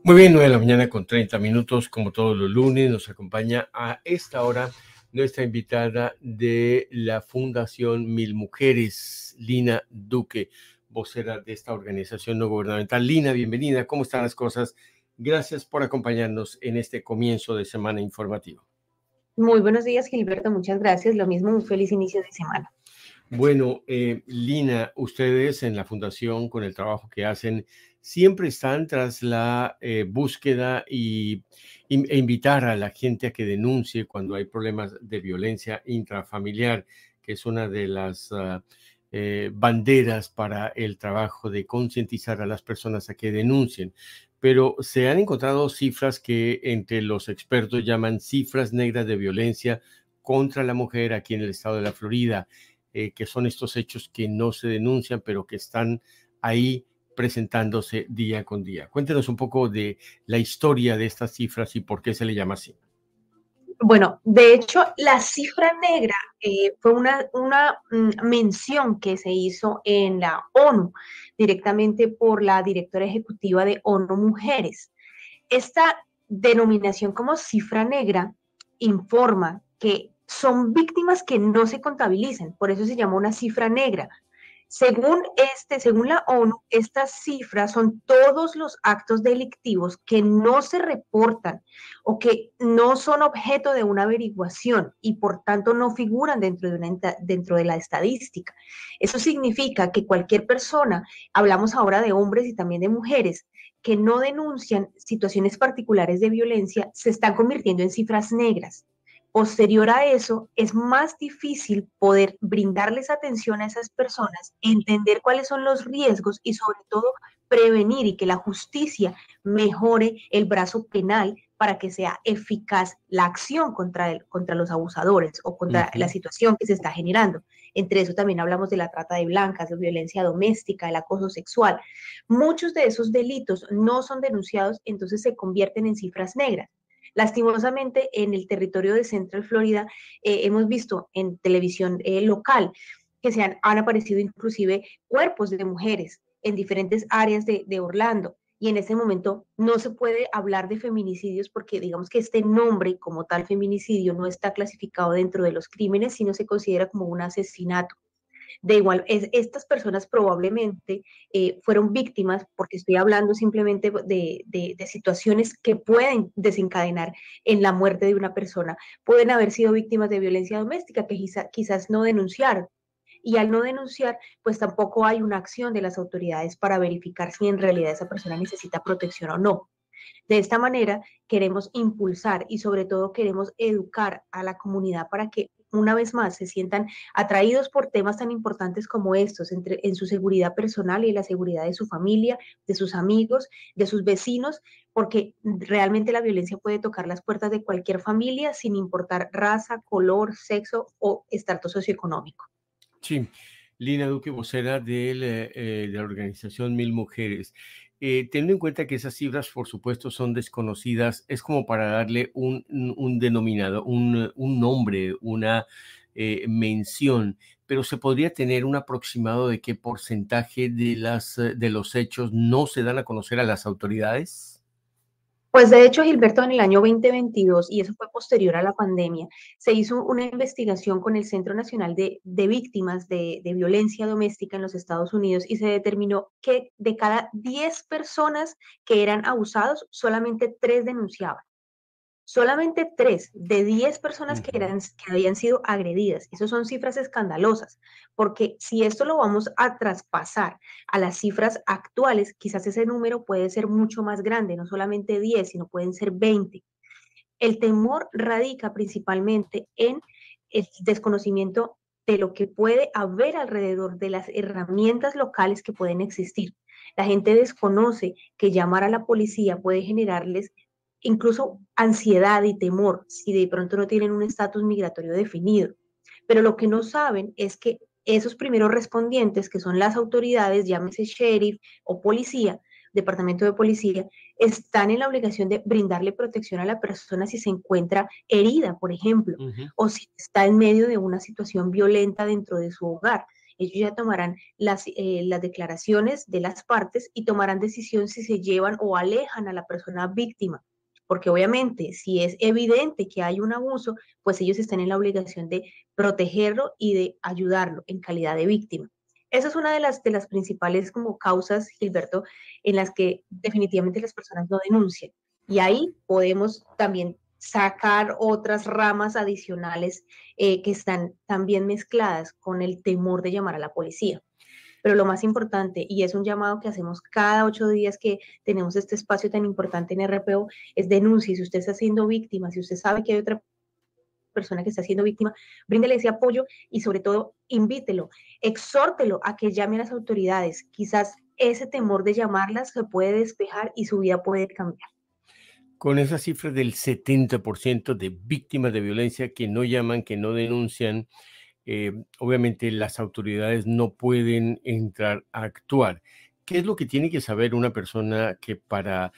Muy bien, 9 de la mañana con 30 minutos, como todos los lunes, nos acompaña a esta hora nuestra invitada de la Fundación Mil Mujeres, Lina Duque, vocera de esta organización no gubernamental. Lina, bienvenida, ¿cómo están las cosas? Gracias por acompañarnos en este comienzo de semana informativo. Muy buenos días, Gilberto, muchas gracias. Lo mismo, un feliz inicio de semana. Bueno, Lina, ustedes en la fundación, con el trabajo que hacen, siempre están tras la búsqueda e invitar a la gente a que denuncie cuando hay problemas de violencia intrafamiliar, que es una de las banderas para el trabajo de concientizar a las personas a que denuncien. Pero se han encontrado cifras que entre los expertos llaman cifras negras de violencia contra la mujer aquí en el estado de la Florida. Que son estos hechos que no se denuncian, pero que están ahí presentándose día con día. Cuéntenos un poco de la historia de estas cifras y por qué se le llama así. Bueno, de hecho, la cifra negra fue una mención que se hizo en la ONU directamente por la directora ejecutiva de ONU Mujeres. Esta denominación como cifra negra informa que son víctimas que no se contabilizan, por eso se llama una cifra negra. Según la ONU, estas cifras son todos los actos delictivos que no se reportan o que no son objeto de una averiguación y por tanto no figuran dentro de la estadística. Eso significa que cualquier persona, hablamos ahora de hombres y también de mujeres, que no denuncian situaciones particulares de violencia, se están convirtiendo en cifras negras. Posterior a eso, es más difícil poder brindarles atención a esas personas, entender cuáles son los riesgos y sobre todo prevenir y que la justicia mejore el brazo penal para que sea eficaz la acción contra los abusadores o contra la situación que se está generando. Entre eso también hablamos de la trata de blancas, de violencia doméstica, el acoso sexual. Muchos de esos delitos no son denunciados, entonces se convierten en cifras negras. Lastimosamente, en el territorio de Central Florida hemos visto en televisión local que han aparecido inclusive cuerpos de mujeres en diferentes áreas de Orlando. Y en este momento no se puede hablar de feminicidios porque digamos que este nombre como tal feminicidio no está clasificado dentro de los crímenes, sino se considera como un asesinato. De igual, estas personas probablemente fueron víctimas, porque estoy hablando simplemente de situaciones que pueden desencadenar en la muerte de una persona. Pueden haber sido víctimas de violencia doméstica que quizás no denunciaron. Y al no denunciar, pues tampoco hay una acción de las autoridades para verificar si en realidad esa persona necesita protección o no. De esta manera queremos impulsar y sobre todo queremos educar a la comunidad para que una vez más se sientan atraídos por temas tan importantes como estos, en su seguridad personal y la seguridad de su familia, de sus amigos, de sus vecinos, porque realmente la violencia puede tocar las puertas de cualquier familia sin importar raza, color, sexo o estatus socioeconómico. Sí, Lina Duque, vocera de la organización Mil Mujeres. Teniendo en cuenta que esas cifras, por supuesto, son desconocidas, es como para darle un denominado, un nombre, una mención, pero se podría tener un aproximado de qué porcentaje de los hechos no se dan a conocer a las autoridades. Pues de hecho, Gilberto, en el año 2022, y eso fue posterior a la pandemia, se hizo una investigación con el Centro Nacional de Víctimas de Violencia Doméstica en los Estados Unidos y se determinó que de cada 10 personas que eran abusados, solamente 3 denunciaban. Solamente 3 de 10 personas que habían sido agredidas. Esas son cifras escandalosas, porque si esto lo vamos a traspasar a las cifras actuales, quizás ese número puede ser mucho más grande, no solamente 10, sino pueden ser 20. El temor radica principalmente en el desconocimiento de lo que puede haber alrededor de las herramientas locales que pueden existir. La gente desconoce que llamar a la policía puede generarles incluso ansiedad y temor si de pronto no tienen un estatus migratorio definido. Pero lo que no saben es que esos primeros respondientes, que son las autoridades, llámese sheriff o policía, departamento de policía, están en la obligación de brindarle protección a la persona si se encuentra herida, por ejemplo, o si está en medio de una situación violenta dentro de su hogar. Ellos ya tomarán las declaraciones de las partes y tomarán decisión si se llevan o alejan a la persona víctima. Porque obviamente, si es evidente que hay un abuso, pues ellos están en la obligación de protegerlo y de ayudarlo en calidad de víctima. Esa es una de las principales como causas, Gilberto, en las que definitivamente las personas no denuncian. Y ahí podemos también sacar otras ramas adicionales que están también mezcladas con el temor de llamar a la policía. Pero lo más importante, y es un llamado que hacemos cada 8 días que tenemos este espacio tan importante en RPO, es denuncie. Si usted está siendo víctima, si usted sabe que hay otra persona que está siendo víctima, bríndele ese apoyo y sobre todo invítelo, exhórtelo a que llame a las autoridades. Quizás ese temor de llamarlas se puede despejar y su vida puede cambiar. Con esa cifra del 70% de víctimas de violencia que no llaman, que no denuncian, obviamente las autoridades no pueden entrar a actuar. ¿Qué es lo que tiene que saber una persona que para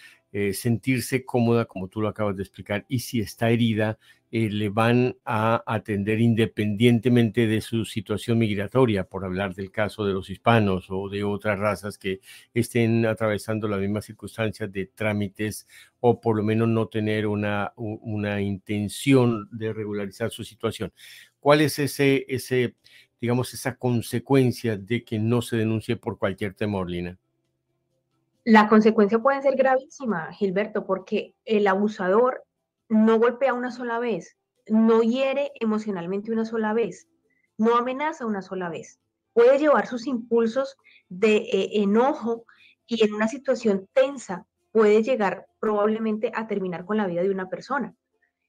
sentirse cómoda, como tú lo acabas de explicar, y si está herida, le van a atender independientemente de su situación migratoria, por hablar del caso de los hispanos o de otras razas que estén atravesando las mismas circunstancias de trámites o por lo menos no tener una intención de regularizar su situación? ¿Cuál es digamos, esa consecuencia de que no se denuncie por cualquier temor, Lina? La consecuencia puede ser gravísima, Gilberto, porque el abusador no golpea una sola vez, no hiere emocionalmente una sola vez, no amenaza una sola vez. Puede llevar sus impulsos de enojo y en una situación tensa puede llegar probablemente a terminar con la vida de una persona.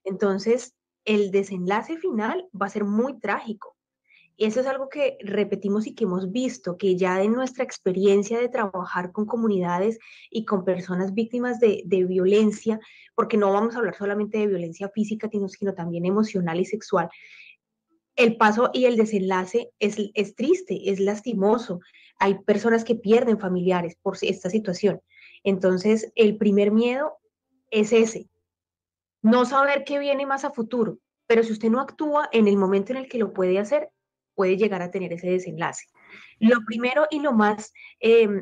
Entonces, el desenlace final va a ser muy trágico. Eso es algo que repetimos y que hemos visto, que ya en nuestra experiencia de trabajar con comunidades y con personas víctimas de violencia, porque no vamos a hablar solamente de violencia física, sino también emocional y sexual, el paso y el desenlace es triste, es lastimoso. Hay personas que pierden familiares por esta situación. Entonces, el primer miedo es ese, no saber qué viene más a futuro, pero si usted no actúa en el momento en el que lo puede hacer, puede llegar a tener ese desenlace. Lo primero y lo más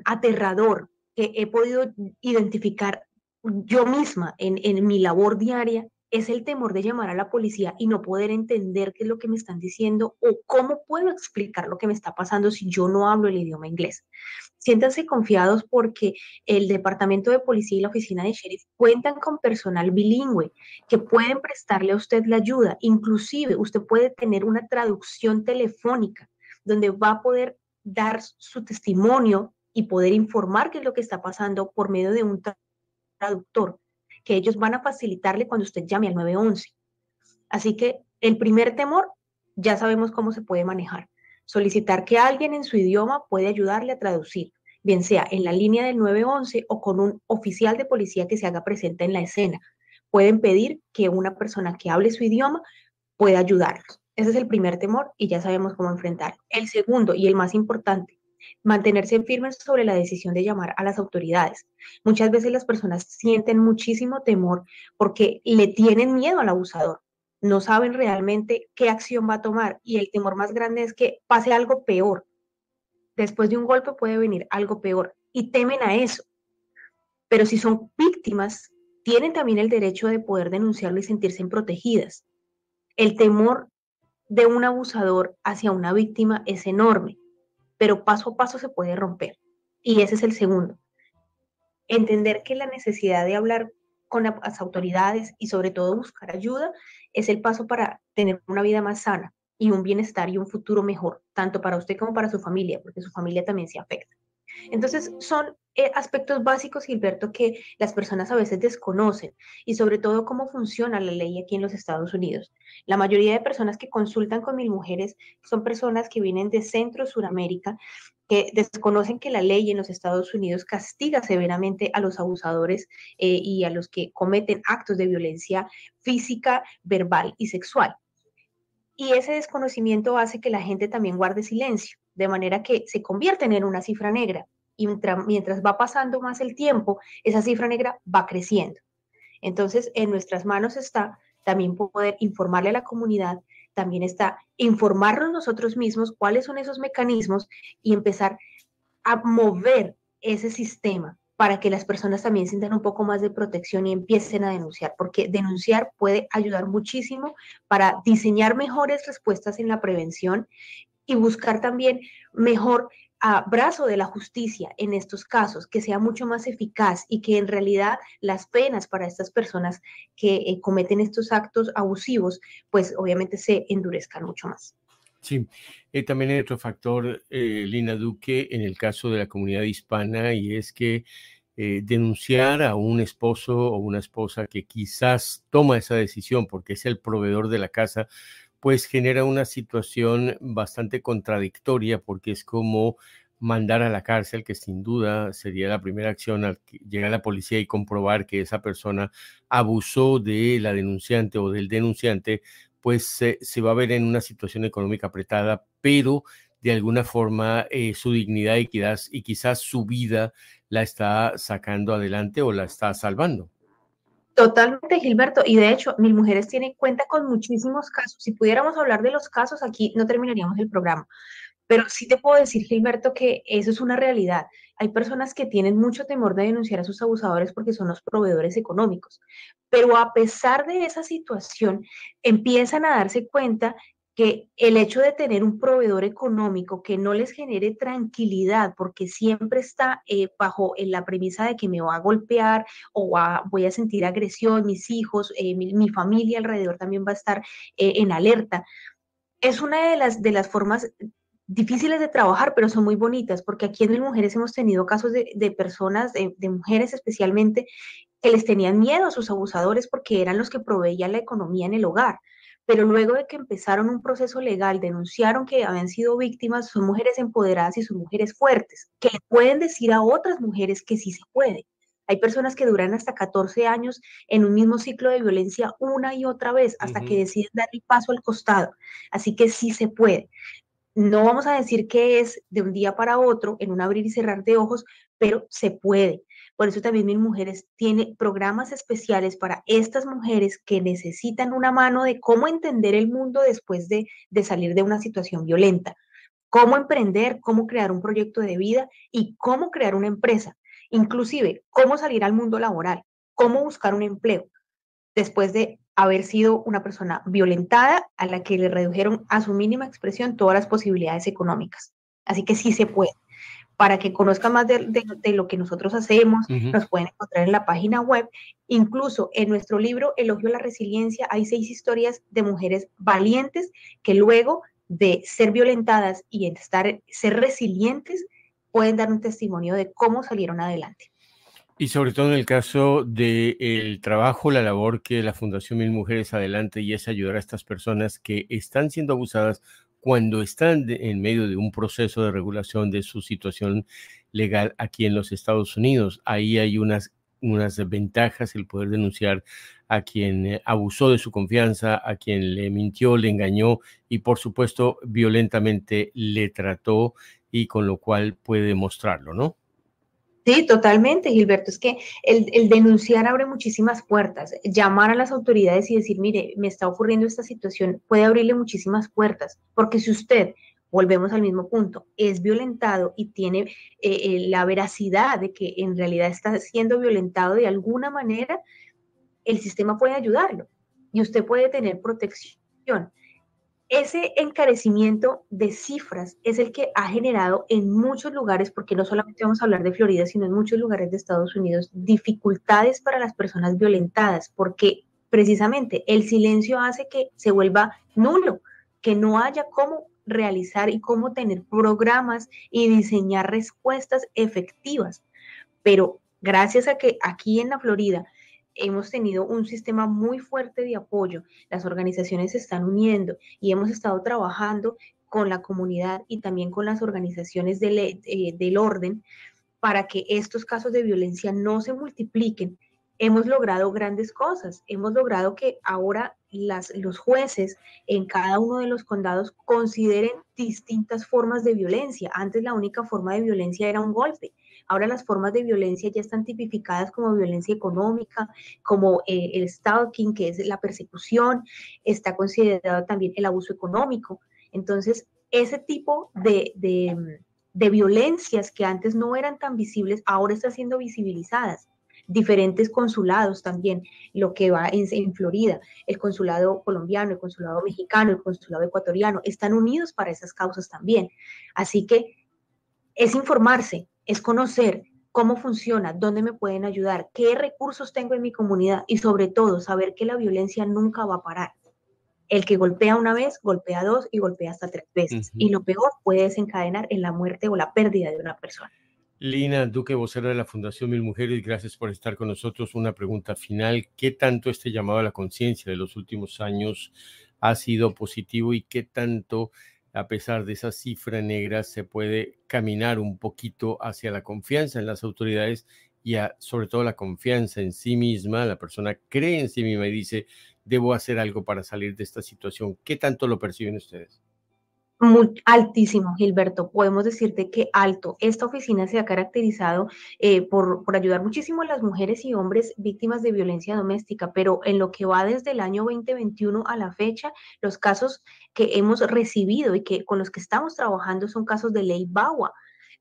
aterrador que he podido identificar yo misma en mi labor diaria es el temor de llamar a la policía y no poder entender qué es lo que me están diciendo o cómo puedo explicar lo que me está pasando si yo no hablo el idioma inglés. Siéntanse confiados porque el Departamento de Policía y la Oficina de Sheriff cuentan con personal bilingüe que pueden prestarle a usted la ayuda. Inclusive usted puede tener una traducción telefónica donde va a poder dar su testimonio y poder informar qué es lo que está pasando por medio de un traductor que ellos van a facilitarle cuando usted llame al 911. Así que el primer temor ya sabemos cómo se puede manejar. Solicitar que alguien en su idioma puede ayudarle a traducir, bien sea en la línea del 911 o con un oficial de policía que se haga presente en la escena. Pueden pedir que una persona que hable su idioma pueda ayudarlos. Ese es el primer temor y ya sabemos cómo enfrentarlo. El segundo y el más importante, mantenerse firmes sobre la decisión de llamar a las autoridades. Muchas veces las personas sienten muchísimo temor porque le tienen miedo al abusador, no saben realmente qué acción va a tomar y el temor más grande es que pase algo peor. Después de un golpe puede venir algo peor y temen a eso. Pero si son víctimas, tienen también el derecho de poder denunciarlo y sentirse protegidas. El temor de un abusador hacia una víctima es enorme, pero paso a paso se puede romper. Y ese es el segundo. Entender que la necesidad de hablar con las autoridades y sobre todo buscar ayuda es el paso para tener una vida más sana y un bienestar y un futuro mejor, tanto para usted como para su familia, porque su familia también se afecta. Entonces, son aspectos básicos, Gilberto, que las personas a veces desconocen y sobre todo cómo funciona la ley aquí en los Estados Unidos. La mayoría de personas que consultan con Mil Mujeres son personas que vienen de Centro, Suramérica, que desconocen que la ley en los Estados Unidos castiga severamente a los abusadores y a los que cometen actos de violencia física, verbal y sexual. Y ese desconocimiento hace que la gente también guarde silencio, de manera que se convierten en una cifra negra. Y mientras va pasando más el tiempo, esa cifra negra va creciendo. Entonces, en nuestras manos está también poder informarle a la comunidad, también está informarnos nosotros mismos cuáles son esos mecanismos y empezar a mover ese sistema para que las personas también sientan un poco más de protección y empiecen a denunciar, porque denunciar puede ayudar muchísimo para diseñar mejores respuestas en la prevención y buscar también mejor brazo de la justicia en estos casos, que sea mucho más eficaz y que en realidad las penas para estas personas que cometen estos actos abusivos, pues obviamente se endurezcan mucho más. Sí, también hay otro factor, Lina Duque, en el caso de la comunidad hispana, y es que denunciar a un esposo o una esposa que quizás toma esa decisión porque es el proveedor de la casa, pues genera una situación bastante contradictoria porque es como mandar a la cárcel, que sin duda sería la primera acción al que llega la policía y comprobar que esa persona abusó de la denunciante o del denunciante, pues se va a ver en una situación económica apretada, pero de alguna forma su dignidad y quizás su vida la está sacando adelante o la está salvando. Totalmente, Gilberto. Y de hecho, Mil Mujeres tiene cuenta con muchísimos casos. Si pudiéramos hablar de los casos, aquí no terminaríamos el programa. Pero sí te puedo decir, Gilberto, que eso es una realidad. Hay personas que tienen mucho temor de denunciar a sus abusadores porque son los proveedores económicos. Pero a pesar de esa situación, empiezan a darse cuenta que el hecho de tener un proveedor económico que no les genere tranquilidad, porque siempre está bajo la premisa de que me va a golpear o voy a sentir agresión, mis hijos, mi familia alrededor también va a estar en alerta, es una de las formas difíciles de trabajar, pero son muy bonitas, porque aquí en Mil Mujeres hemos tenido casos de personas, de mujeres especialmente, que les tenían miedo a sus abusadores porque eran los que proveían la economía en el hogar. Pero luego de que empezaron un proceso legal, denunciaron que habían sido víctimas, son mujeres empoderadas y son mujeres fuertes, que le pueden decir a otras mujeres que sí se puede. Hay personas que duran hasta 14 años en un mismo ciclo de violencia una y otra vez hasta que deciden dar el paso al costado. Así que sí se puede. No vamos a decir que es de un día para otro, en un abrir y cerrar de ojos, pero se puede. Por eso también Mil Mujeres tiene programas especiales para estas mujeres que necesitan una mano de cómo entender el mundo después de salir de una situación violenta, cómo emprender, cómo crear un proyecto de vida y cómo crear una empresa, inclusive cómo salir al mundo laboral, cómo buscar un empleo después de haber sido una persona violentada a la que le redujeron a su mínima expresión todas las posibilidades económicas. Así que sí se puede. Para que conozcan más de lo que nosotros hacemos, nos pueden encontrar en la página web. Incluso en nuestro libro Elogio a la Resiliencia hay 6 historias de mujeres valientes que luego de ser violentadas y ser resilientes pueden dar un testimonio de cómo salieron adelante. Y sobre todo en el caso del trabajo, la labor que la Fundación Mil Mujeres adelante y es ayudar a estas personas que están siendo abusadas cuando están en medio de un proceso de regulación de su situación legal aquí en los Estados Unidos. Ahí hay unas ventajas, el poder denunciar a quien abusó de su confianza, a quien le mintió, le engañó y por supuesto violentamente le trató y con lo cual puede demostrarlo, ¿no? Sí, totalmente, Gilberto. Es que el denunciar abre muchísimas puertas. Llamar a las autoridades y decir, mire, me está ocurriendo esta situación, puede abrirle muchísimas puertas. Porque si usted, volvemos al mismo punto, es violentado y tiene la veracidad de que en realidad está siendo violentado de alguna manera, el sistema puede ayudarlo y usted puede tener protección. Ese encarecimiento de cifras es el que ha generado en muchos lugares, porque no solamente vamos a hablar de Florida, sino en muchos lugares de Estados Unidos, dificultades para las personas violentadas, porque precisamente el silencio hace que se vuelva nulo, que no haya cómo realizar y cómo tener programas y diseñar respuestas efectivas. Pero gracias a que aquí en la Florida hemos tenido un sistema muy fuerte de apoyo, las organizaciones se están uniendo y hemos estado trabajando con la comunidad y también con las organizaciones del orden para que estos casos de violencia no se multipliquen. Hemos logrado grandes cosas, hemos logrado que ahora los jueces en cada uno de los condados consideren distintas formas de violencia. Antes la única forma de violencia era un golpe. Ahora las formas de violencia ya están tipificadas como violencia económica, como el stalking, que es la persecución, está considerado también el abuso económico. Entonces, ese tipo de violencias que antes no eran tan visibles, ahora están siendo visibilizadas. Diferentes consulados también, lo que va en Florida, el consulado colombiano, el consulado mexicano, el consulado ecuatoriano, están unidos para esas causas también. Así que es informarse, es conocer cómo funciona, dónde me pueden ayudar, qué recursos tengo en mi comunidad y sobre todo saber que la violencia nunca va a parar. El que golpea una vez, golpea dos y golpea hasta 3 veces. Y lo peor puede desencadenar en la muerte o la pérdida de una persona. Lina Duque, vocera de la Fundación Mil Mujeres, gracias por estar con nosotros. Una pregunta final. ¿Qué tanto este llamado a la conciencia de los últimos años ha sido positivo y qué tanto, a pesar de esa cifra negra, se puede caminar un poquito hacia la confianza en las autoridades y sobre todo la confianza en sí misma? La persona cree en sí misma y dice, debo hacer algo para salir de esta situación. ¿Qué tanto lo perciben ustedes? Muy altísimo, Gilberto. Podemos decirte que alto. Esta oficina se ha caracterizado por ayudar muchísimo a las mujeres y hombres víctimas de violencia doméstica, pero en lo que va desde el año 2021 a la fecha, los casos que hemos recibido y que con los que estamos trabajando son casos de ley BAWA,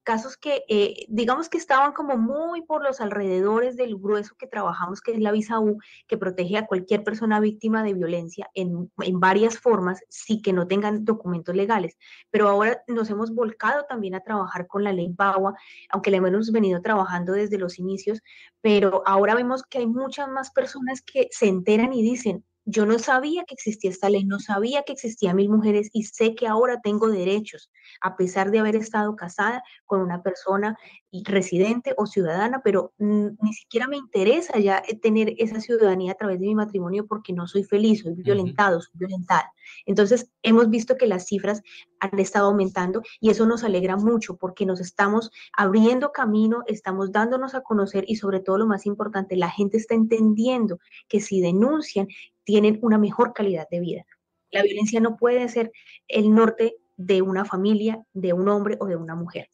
casos que digamos que estaban como muy por los alrededores del grueso que trabajamos, que es la visa U, que protege a cualquier persona víctima de violencia en varias formas, sí que no tengan documentos legales. Pero ahora nos hemos volcado también a trabajar con la ley BAWA, aunque la hemos venido trabajando desde los inicios, pero ahora vemos que hay muchas más personas que se enteran y dicen, yo no sabía que existía esta ley, no sabía que existía Mil Mujeres y sé que ahora tengo derechos, a pesar de haber estado casada con una persona residente o ciudadana, pero ni siquiera me interesa ya tener esa ciudadanía a través de mi matrimonio porque no soy feliz, soy violentado, soy violentada. Entonces, hemos visto que las cifras han estado aumentando y eso nos alegra mucho porque nos estamos abriendo camino, estamos dándonos a conocer y sobre todo lo más importante, la gente está entendiendo que si denuncian, tienen una mejor calidad de vida. La violencia no puede ser el norte de una familia, de un hombre o de una mujer.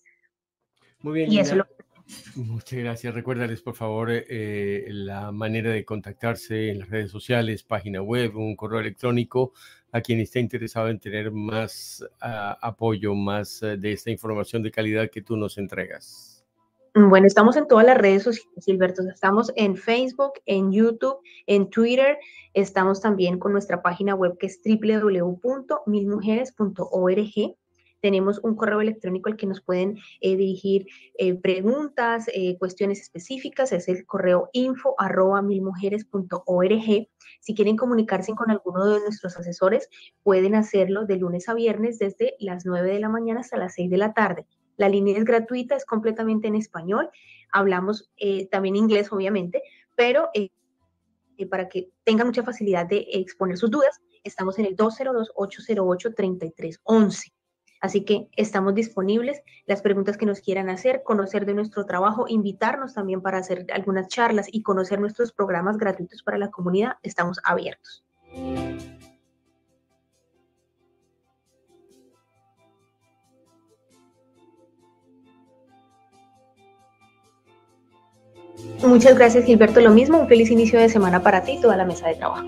Muy bien, Y eso Lina. lo Muchas gracias. Recuérdales, por favor, la manera de contactarse en las redes sociales, página web, un correo electrónico, a quien esté interesado en tener más apoyo, más de esta información de calidad que tú nos entregas. Bueno, estamos en todas las redes sociales, Gilberto. Estamos en Facebook, en YouTube, en Twitter. Estamos también con nuestra página web que es www.milmujeres.org. Tenemos un correo electrónico al que nos pueden dirigir preguntas, cuestiones específicas. Es el correo info@milmujeres.org. Si quieren comunicarse con alguno de nuestros asesores, pueden hacerlo de lunes a viernes desde las 9 de la mañana hasta las 6 de la tarde. La línea es gratuita, es completamente en español. Hablamos también inglés, obviamente, pero para que tengan mucha facilidad de exponer sus dudas, estamos en el 202-808-3311. Así que estamos disponibles. Las preguntas que nos quieran hacer, conocer de nuestro trabajo, invitarnos también para hacer algunas charlas y conocer nuestros programas gratuitos para la comunidad, estamos abiertos. Muchas gracias, Gilberto. Lo mismo, un feliz inicio de semana para ti y toda la mesa de trabajo.